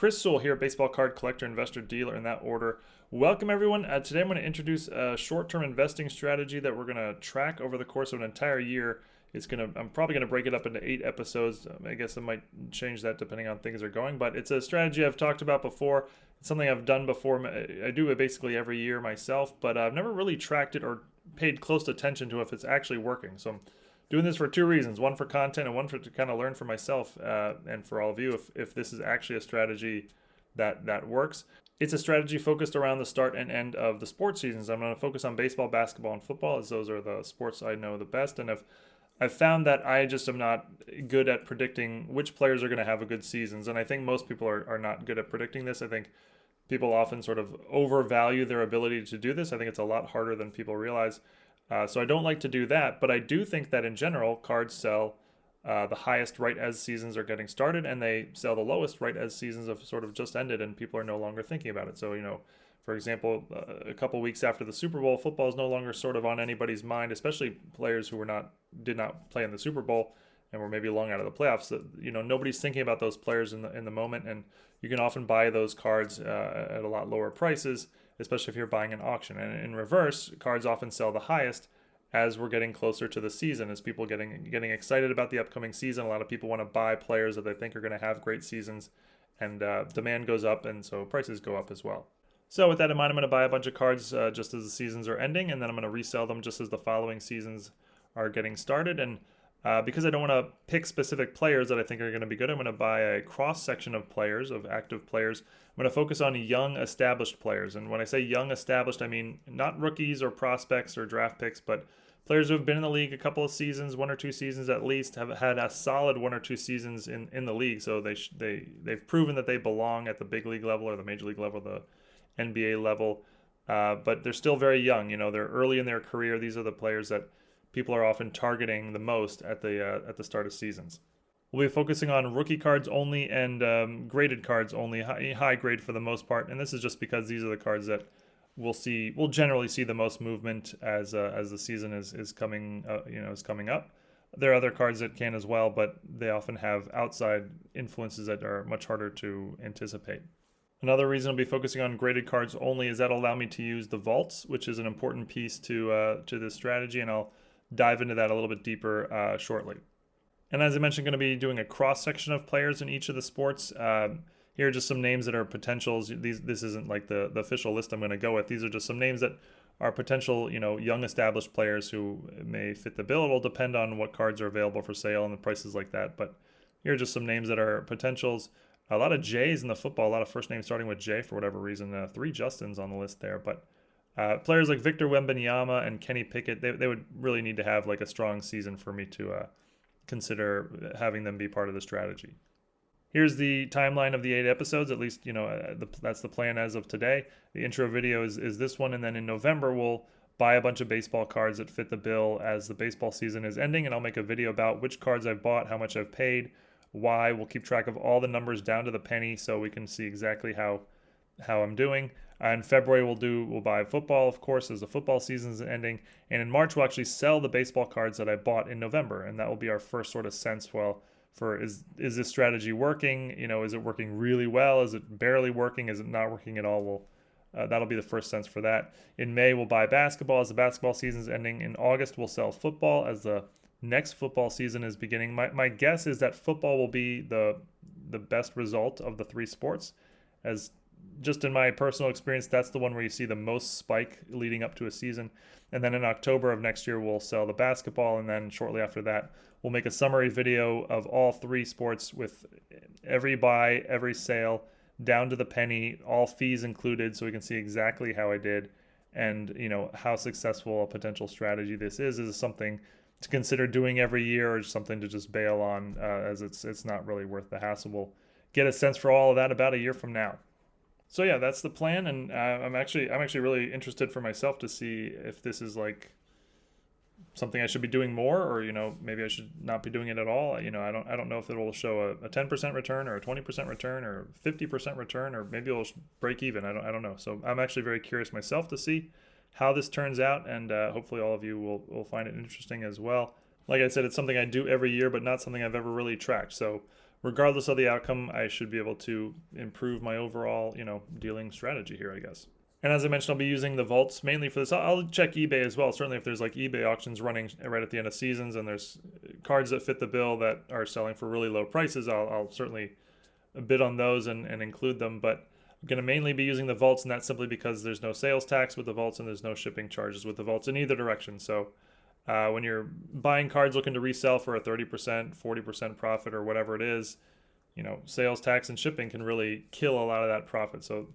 Chris Sewall here, baseball card collector, investor, dealer, in that order. Welcome everyone. Today I'm going to introduce a short-term investing strategy that we're going to track over the course of an entire year. I'm probably going to break it up into 8 episodes. I guess I might change that depending on things are going, but it's a strategy I've talked about before. It's something I've done before. I do it basically every year myself, but I've never really tracked it or paid close attention to if it's actually working. So I'm doing this for 2 reasons: one for content and one to kind of learn for myself and for all of you if this is actually a strategy that works. It's a strategy focused around the start and end of the sports seasons. I'm going to focus on baseball, basketball, and football, as those are the sports I know the best. And I've found that I just am not good at predicting which players are going to have a good seasons. And I think most people are not good at predicting this. I think people often sort of overvalue their ability to do this. I think it's a lot harder than people realize. So I don't like to do that, but I do think that in general, cards sell the highest right as seasons are getting started, and they sell the lowest right as seasons have sort of just ended and people are no longer thinking about it. So, for example, a couple weeks after the Super Bowl, football is no longer sort of on anybody's mind, especially players who did not play in the Super Bowl and were maybe long out of the playoffs. Nobody's thinking about those players in the moment, and you can often buy those cards at a lot lower prices, especially if you're buying an auction. And in reverse, cards often sell the highest as we're getting closer to the season, as people getting excited about the upcoming season. A lot of people want to buy players that they think are going to have great seasons, and demand goes up, and so prices go up as well. So with that in mind, I'm going to buy a bunch of cards just as the seasons are ending, and then I'm going to resell them just as the following seasons are getting started. And because I don't want to pick specific players that I think are going to be good, I'm going to buy a cross-section of players, of active players. I'm going to focus on young, established players. And when I say young, established, I mean not rookies or prospects or draft picks, but players who have been in the league a couple of seasons, 1 or 2 seasons at least, have had a solid 1 or 2 seasons in the league. So they've proven that they belong at the big league level or the major league level, the NBA level. But they're still very young. They're early in their career. These are the players that people are often targeting the most at the start of seasons. We'll be focusing on rookie cards only and graded cards only, high grade for the most part. And this is just because these are the cards that we'll generally see the most movement as the season is coming up. There are other cards that can as well, but they often have outside influences that are much harder to anticipate. Another reason I'll be focusing on graded cards only is that'll allow me to use the vaults, which is an important piece to this strategy, and I'll dive into that a little bit deeper shortly. And as I mentioned, going to be doing a cross-section of players in each of the sports. Here are just some names that are potentials. This isn't like the official list I'm going to go with. These are just some names that are potential, young established players who may fit the bill. It'll depend on what cards are available for sale and the prices like that. But here are just some names that are potentials. A lot of J's in the football, a lot of first names starting with J for whatever reason. 3 Justins on the list there. But players like Victor Wembanyama and Kenny Pickett, they would really need to have like a strong season for me to consider having them be part of the strategy. Here's the timeline of the 8 episodes, at least, that's the plan as of today. The intro video is this one, and then in November, we'll buy a bunch of baseball cards that fit the bill as the baseball season is ending, and I'll make a video about which cards I've bought, how much I've paid, why. We'll keep track of all the numbers down to the penny so we can see exactly how I'm doing. In February, we'll buy football, of course, as the football season is ending. And in March, we'll actually sell the baseball cards that I bought in November, and that will be our first sort of sense, is this strategy working? Is it working really well? Is it barely working? Is it not working at all? That'll be the first sense for that. In May, we'll buy basketball as the basketball season is ending. In August, we'll sell football as the next football season is beginning. My guess is that football will be the best result of the 3 sports, as just in my personal experience, that's the one where you see the most spike leading up to a season. And then in October of next year, we'll sell the basketball. And then shortly after that, we'll make a summary video of all 3 sports with every buy, every sale, down to the penny, all fees included, so we can see exactly how I did and how successful a potential strategy this is. Is it something to consider doing every year, or something to just bail on as it's not really worth the hassle? We'll get a sense for all of that about a year from now. So yeah, that's the plan, and I'm actually really interested for myself to see if this is like something I should be doing more, or maybe I should not be doing it at all. I don't know if it will show a 10% return or a 20% return or 50% return, or maybe it'll break even. I don't know. So I'm actually very curious myself to see how this turns out, and hopefully all of you will find it interesting as well. Like I said, it's something I do every year, but not something I've ever really tracked. So regardless of the outcome, I should be able to improve my overall, dealing strategy here, I guess. And as I mentioned, I'll be using the vaults mainly for this. I'll check eBay as well. Certainly if there's like eBay auctions running right at the end of seasons and there's cards that fit the bill that are selling for really low prices, I'll certainly bid on those and include them. But I'm going to mainly be using the vaults, and that's simply because there's no sales tax with the vaults and there's no shipping charges with the vaults in either direction. So when you're buying cards looking to resell for a 30%, 40% profit or whatever it is, sales tax and shipping can really kill a lot of that profit. So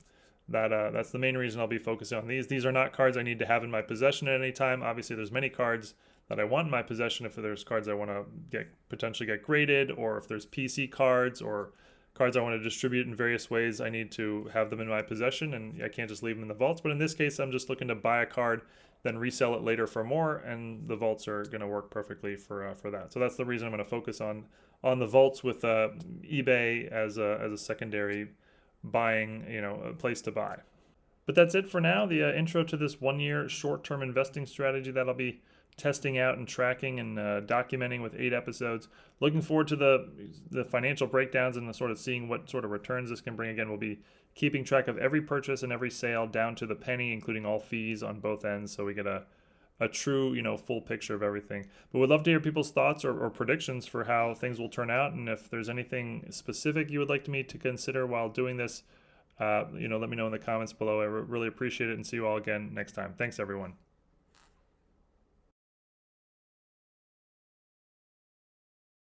that's the main reason I'll be focusing on these. These are not cards I need to have in my possession at any time. Obviously, there's many cards that I want in my possession if there's cards I want to potentially get graded, or if there's PC cards or cards I want to distribute in various ways. I need to have them in my possession, and I can't just leave them in the vaults. But in this case, I'm just looking to buy a card, then resell it later for more, and the vaults are going to work perfectly for that. So that's the reason I'm going to focus on the vaults with eBay as a secondary buying, a place to buy. But that's it for now. The intro to this 1-year short-term investing strategy that I'll be testing out and tracking and documenting with 8 episodes. Looking forward to the financial breakdowns and the sort of seeing what sort of returns this can bring. Again, we'll be keeping track of every purchase and every sale down to the penny, including all fees on both ends, so we get a true, full picture of everything. But we'd love to hear people's thoughts or predictions for how things will turn out. And if there's anything specific you would like me to consider while doing this, let me know in the comments below. I really appreciate it, and see you all again next time. Thanks, everyone.